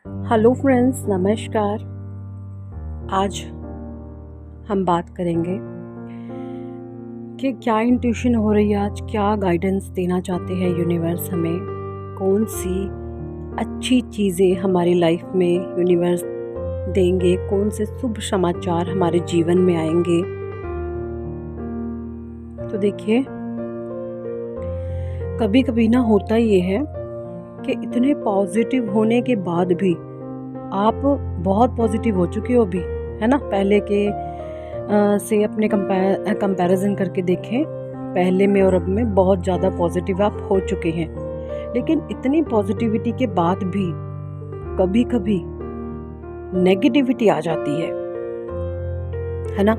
Hello friends, नमस्कार। आज हम बात करेंगे कि क्या इंट्यूशन हो रही है, आज क्या गाइडेंस देना चाहते हैं यूनिवर्स हमें, कौन सी अच्छी चीज़ें हमारी लाइफ में यूनिवर्स देंगे, कौन से शुभ समाचार हमारे जीवन में आएंगे। तो देखिए, कभी कभी ना होता ये है कि इतने पॉजिटिव होने के बाद भी आप बहुत पॉजिटिव हो चुके हो भी, है ना। पहले के से अपने कंपैरिजन करके देखें, पहले में और अब में बहुत ज़्यादा पॉजिटिव आप हो चुके हैं। लेकिन इतनी पॉजिटिविटी के बाद भी कभी कभी नेगेटिविटी आ जाती है ना।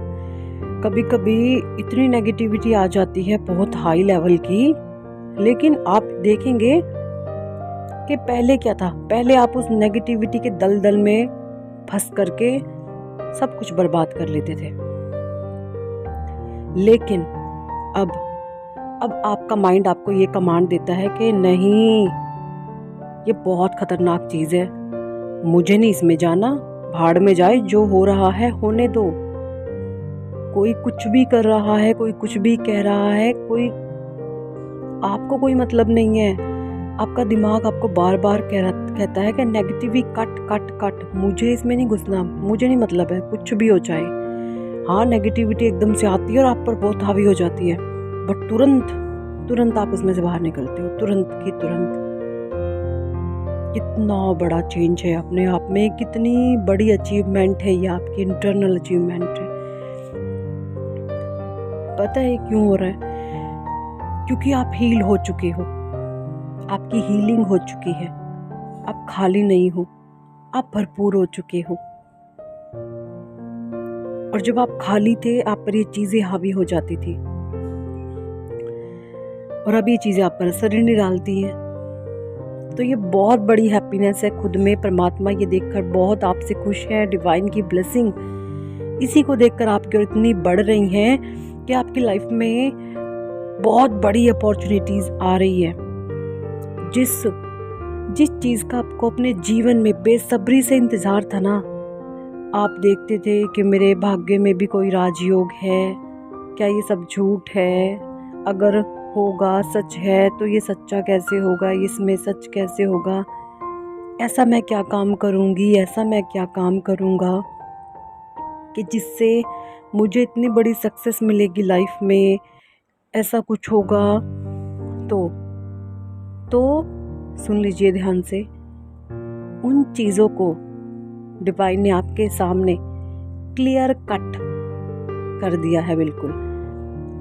कभी कभी इतनी नेगेटिविटी आ जाती है बहुत हाई लेवल की। लेकिन आप देखेंगे कि पहले क्या था, पहले आप उस नेगेटिविटी के दलदल में फंस करके सब कुछ बर्बाद कर लेते थे। लेकिन अब आपका माइंड आपको ये कमांड देता है कि नहीं, ये बहुत खतरनाक चीज है, मुझे नहीं इसमें जाना, भाड़ में जाए, जो हो रहा है होने दो। कोई कुछ भी कर रहा है, कोई कुछ भी कह रहा है, आपको कोई मतलब नहीं है। आपका दिमाग आपको बार बार कहता है कि नेगेटिविटी कट कट कट, मुझे इसमें नहीं घुसना, मुझे नहीं मतलब है, कुछ भी हो जाए। हाँ, नेगेटिविटी एकदम से आती है और आप पर बहुत हावी हो जाती है, बट तुरंत आप उसमें से बाहर निकलते हो, तुरंत की तुरंत। कितना बड़ा चेंज है अपने आप में, कितनी बड़ी अचीवमेंट है ये, आपकी इंटरनल अचीवमेंट है। पता है क्यों हो रहा है? क्योंकि आप हील हो चुके हो, आपकी हीलिंग हो चुकी है, आप खाली नहीं हो, आप भरपूर हो चुके हो। और जब आप खाली थे, आप पर ये चीजें हावी हो जाती थी, और अब ये चीजें आप पर असर ही नहीं डालती हैं। तो ये बहुत बड़ी हैप्पीनेस है खुद में। परमात्मा ये देखकर बहुत आपसे खुश है, डिवाइन की ब्लेसिंग इसी को देखकर आपकी ओर इतनी बढ़ रही हैं कि आपकी लाइफ में बहुत बड़ी अपॉर्चुनिटीज आ रही है। जिस चीज का आपको अपने जीवन में बेसब्री से इंतजार था ना, आप देखते थे कि मेरे भाग्य में भी कोई राजयोग है क्या, ये सब झूठ है, अगर होगा सच है तो ये सच्चा कैसे होगा, इसमें सच कैसे होगा, ऐसा मैं क्या काम करूंगी, ऐसा मैं क्या काम करूंगा कि जिससे मुझे इतनी बड़ी सक्सेस मिलेगी लाइफ में, ऐसा कुछ होगा। तो सुन लीजिए ध्यान से, उन चीज़ों को डिवाइन ने आपके सामने क्लियर कट कर दिया है। बिल्कुल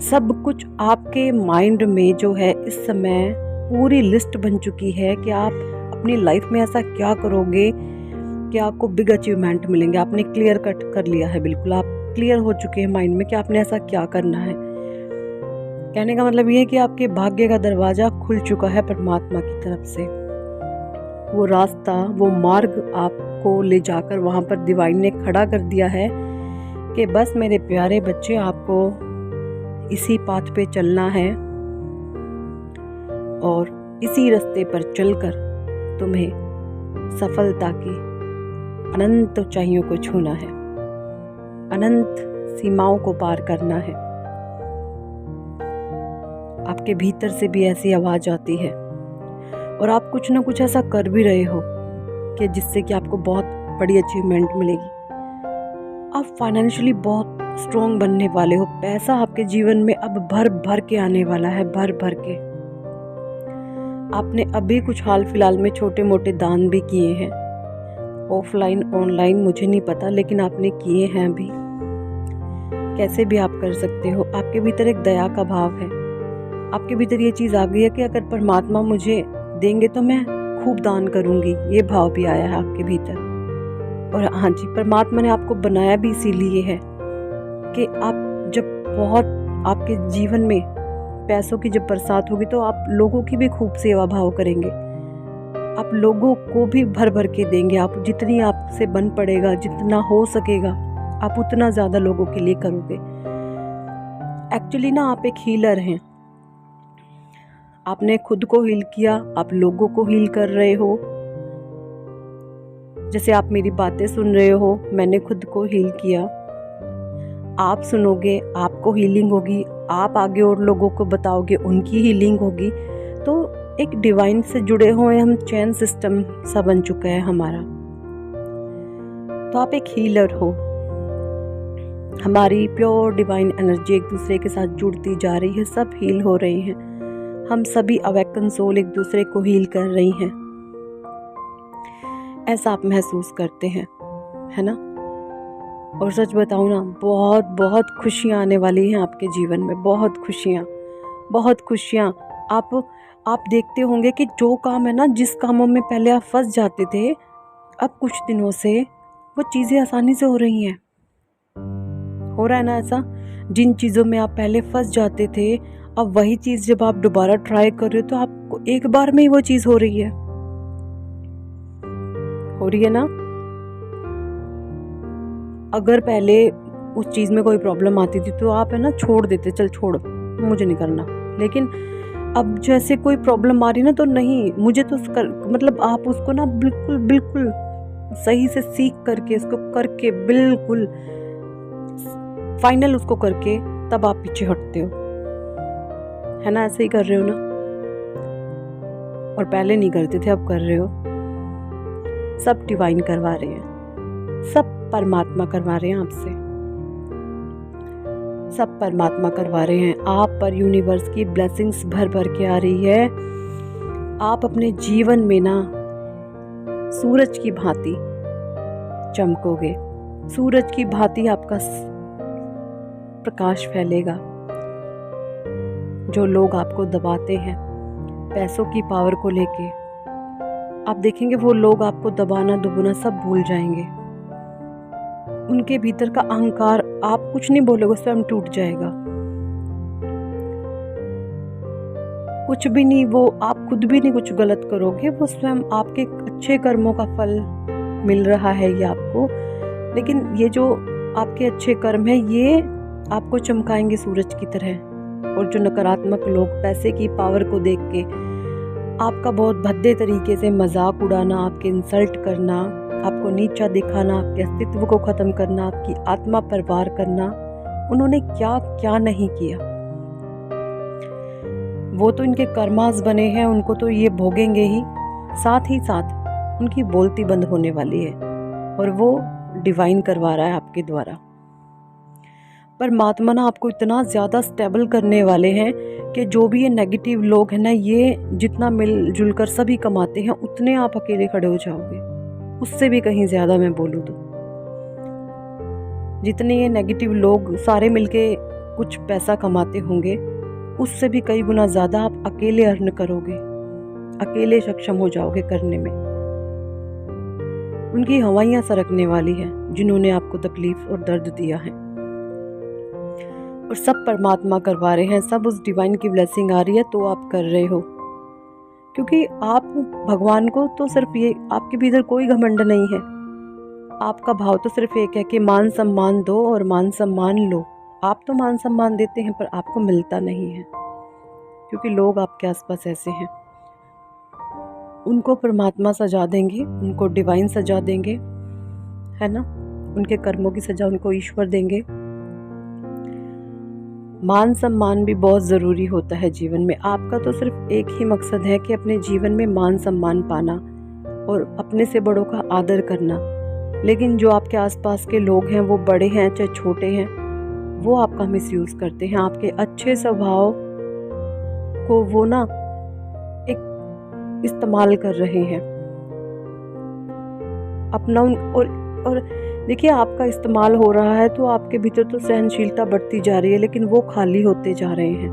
सब कुछ आपके माइंड में जो है इस समय पूरी लिस्ट बन चुकी है कि आप अपनी लाइफ में ऐसा क्या करोगे कि आपको बिग अचीवमेंट मिलेंगे। आपने क्लियर कट कर लिया है, बिल्कुल आप क्लियर हो चुके हैं माइंड में कि आपने ऐसा क्या करना है। कहने का मतलब ये है कि आपके भाग्य का दरवाजा खुल चुका है परमात्मा की तरफ से। वो रास्ता, वो मार्ग आपको ले जाकर वहां पर डिवाइन ने खड़ा कर दिया है कि बस मेरे प्यारे बच्चे, आपको इसी पाथ पे चलना है और इसी रास्ते पर चलकर तुम्हें सफलता की अनंत ऊंचाइयों को छूना है, अनंत सीमाओं को पार करना है। आपके भीतर से भी ऐसी आवाज आती है और आप कुछ ना कुछ ऐसा कर भी रहे हो कि जिससे कि आपको बहुत बड़ी अचीवमेंट मिलेगी। आप फाइनेंशियली बहुत स्ट्रॉन्ग बनने वाले हो, पैसा आपके जीवन में अब भर भर के आने वाला है, भर भर के। आपने अभी कुछ हाल फिलहाल में छोटे मोटे दान भी किए हैं, ऑफलाइन ऑनलाइन मुझे नहीं पता, लेकिन आपने किए हैं अभी। कैसे भी आप कर सकते हो, आपके भीतर एक दया का भाव है, आपके भीतर ये चीज आ गई है कि अगर परमात्मा मुझे देंगे तो मैं खूब दान करूंगी, ये भाव भी आया है आपके भीतर। और हाँ जी, परमात्मा ने आपको बनाया भी इसीलिए है कि आप जब बहुत आपके जीवन में पैसों की जब बरसात होगी तो आप लोगों की भी खूब सेवा भाव करेंगे, आप लोगों को भी भर भर के देंगे। आप जितनी आपसे बन पड़ेगा, जितना हो सकेगा, आप उतना ज्यादा लोगों के लिए करोगे। एक्चुअली ना, आप एक हीलर हैं, आपने खुद को हील किया, आप लोगों को हील कर रहे हो। जैसे आप मेरी बातें सुन रहे हो, मैंने खुद को हील किया, आप सुनोगे, आपको हीलिंग होगी, आप आगे और लोगों को बताओगे, उनकी हीलिंग होगी। तो एक डिवाइन से जुड़े हुए हम चैन सिस्टम सा बन चुका है हमारा। तो आप एक हीलर हो। हमारी प्योर डिवाइन एनर्जी एक दूसरे के साथ जुड़ती जा रही है, सब हील हो रही हैं। हम सभी अवेकन सोल एक दूसरे को हील कर रही हैं, ऐसा आप महसूस करते हैं, है ना। और सच बताऊं ना, बहुत बहुत खुशियाँ आने वाली हैं आपके जीवन में, बहुत खुशियाँ। आप देखते होंगे कि जो काम है ना, जिस कामों में पहले आप फंस जाते थे, अब कुछ दिनों से वो चीज़ें आसानी से हो रही हैं। हो रहा है ना ऐसा? जिन चीज़ों में आप पहले फंस जाते थे, अब वही चीज़ जब आप दोबारा ट्राई कर रहे हो तो आपको एक बार में ही वो चीज़ हो रही है ना। अगर पहले उस चीज़ में कोई प्रॉब्लम आती थी तो आप है ना छोड़ देते, चल छोड़, मुझे नहीं करना। लेकिन अब जैसे कोई प्रॉब्लम आ रही ना, तो नहीं, मुझे तो मतलब आप उसको ना बिल्कुल सही से सीख करके, इसको करके बिल्कुल फाइनल उसको करके तब आप पीछे हटते हो, है ना। ऐसे ही कर रहे हो ना, और पहले नहीं करते थे, अब कर रहे हो। सब डिवाइन करवा रहे हैं, सब परमात्मा करवा रहे हैं आपसे, सब परमात्मा करवा रहे हैं। आप पर यूनिवर्स की ब्लेसिंग्स भर भर के आ रही है। आप अपने जीवन में ना सूरज की भांति चमकोगे, सूरज की भांति आपका प्रकाश फैलेगा। जो लोग आपको दबाते हैं पैसों की पावर को लेके, आप देखेंगे वो लोग आपको दबाना दुबना सब भूल जाएंगे। उनके भीतर का अहंकार, आप कुछ नहीं बोलोगे, स्वयं टूट जाएगा। कुछ भी नहीं, वो आप खुद भी नहीं कुछ गलत करोगे, वो स्वयं आपके अच्छे कर्मों का फल मिल रहा है ये आपको। लेकिन ये जो आपके अच्छे कर्म है, ये आपको चमकाएंगे सूरज की तरह। और जो नकारात्मक लोग पैसे की पावर को देख के आपका बहुत भद्दे तरीके से मजाक उड़ाना, आपके इंसल्ट करना, आपको नीचा दिखाना, आपके अस्तित्व को ख़त्म करना, आपकी आत्मा पर वार करना, उन्होंने क्या क्या नहीं किया। वो तो इनके कर्मास बने हैं, उनको तो ये भोगेंगे ही साथ उनकी बोलती बंद होने वाली है, और वो डिवाइन करवा रहा है आपके द्वारा। परमात्मा ना आपको इतना ज़्यादा स्टेबल करने वाले हैं कि जो भी ये नेगेटिव लोग हैं ना, ये जितना मिलजुल कर सभी कमाते हैं, उतने आप अकेले खड़े हो जाओगे, उससे भी कहीं ज़्यादा मैं बोलूँ तो। जितने ये नेगेटिव लोग सारे मिलके कुछ पैसा कमाते होंगे, उससे भी कई गुना ज़्यादा आप अकेले अर्न करोगे, अकेले सक्षम हो जाओगे करने में। उनकी हवाइयाँ सरकने वाली हैं जिन्होंने आपको तकलीफ और दर्द दिया है, और सब परमात्मा करवा रहे हैं, सब उस डिवाइन की ब्लेसिंग आ रही है, तो आप कर रहे हो। क्योंकि आप भगवान को तो सिर्फ ये, आपके भीतर कोई घमंड नहीं है, आपका भाव तो सिर्फ एक है कि मान सम्मान दो और मान सम्मान लो। आप तो मान सम्मान देते हैं, पर आपको मिलता नहीं है, क्योंकि लोग आपके आसपास ऐसे हैं। उनको परमात्मा सजा देंगे, उनको डिवाइन सजा देंगे, है ना। उनके कर्मों की सजा उनको ईश्वर देंगे। मान सम्मान भी बहुत ज़रूरी होता है जीवन में। आपका तो सिर्फ एक ही मकसद है कि अपने जीवन में मान सम्मान पाना और अपने से बड़ों का आदर करना। लेकिन जो आपके आसपास के लोग हैं, वो बड़े हैं चाहे छोटे हैं, वो आपका मिसयूज़ करते हैं। आपके अच्छे स्वभाव को वो ना एक इस्तेमाल कर रहे हैं अपना। और देखिए, आपका इस्तेमाल हो रहा है तो आपके भीतर तो सहनशीलता बढ़ती जा रही है, लेकिन वो खाली होते जा रहे हैं,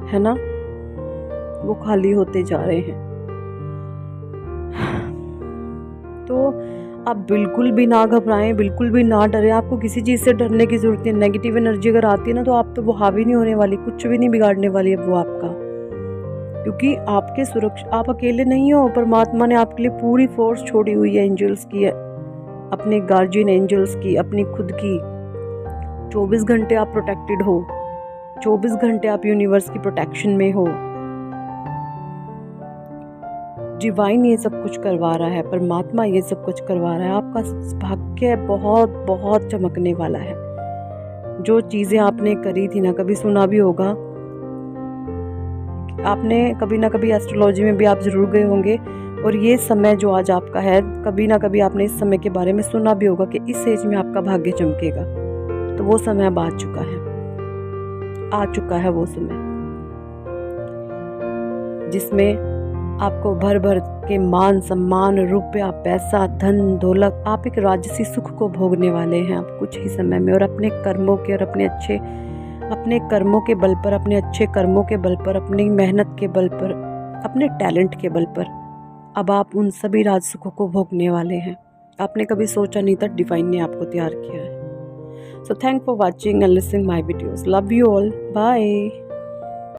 है ना, वो खाली होते जा रहे हैं। तो आप बिल्कुल भी ना घबराएं, बिल्कुल भी ना डरें। आपको किसी चीज़ से डरने की जरूरत नहीं है। नेगेटिव एनर्जी अगर आती है ना, तो आप पे वो हावी नहीं होने वाली, कुछ भी नहीं बिगाड़ने वाली है वो आपका, क्योंकि आपके सुरक्षा, आप अकेले नहीं हो। परमात्मा ने आपके लिए पूरी फोर्स छोड़ी हुई है, एंजल्स की, अपने गार्जियन एंजल्स की, अपनी खुद की। 24 घंटे आप प्रोटेक्टेड हो, 24 घंटे आप यूनिवर्स की प्रोटेक्शन में हो। डिवाइन ये सब कुछ करवा रहा है, परमात्मा ये सब कुछ करवा रहा है। आपका भाग्य बहुत बहुत चमकने वाला है। जो चीज़ें आपने करी थी ना, कभी सुना भी होगा, आपने कभी ना कभी एस्ट्रोलॉजी में भी आप ज़रूर गए होंगे, और ये समय जो आज आपका है, कभी ना कभी आपने इस समय के बारे में सुना भी होगा कि इस एज में आपका भाग्य चमकेगा। तो वो समय अब आ चुका है वो समय जिसमें आपको भर भर के मान सम्मान, रुपया, पैसा, धन दौलत, आप एक राजसी सुख को भोगने वाले हैं आप कुछ ही समय में। और अपने कर्मों के और अपने कर्मों के बल पर, अपने अच्छे कर्मों के बल पर, अपनी मेहनत के बल पर, अपने टैलेंट के बल पर अब आप उन सभी राज सुखों को भोगने वाले हैं। आपने कभी सोचा नहीं था, डिवाइन ने आपको तैयार किया है। So thanks for watching and listening my videos. Love you all. Bye.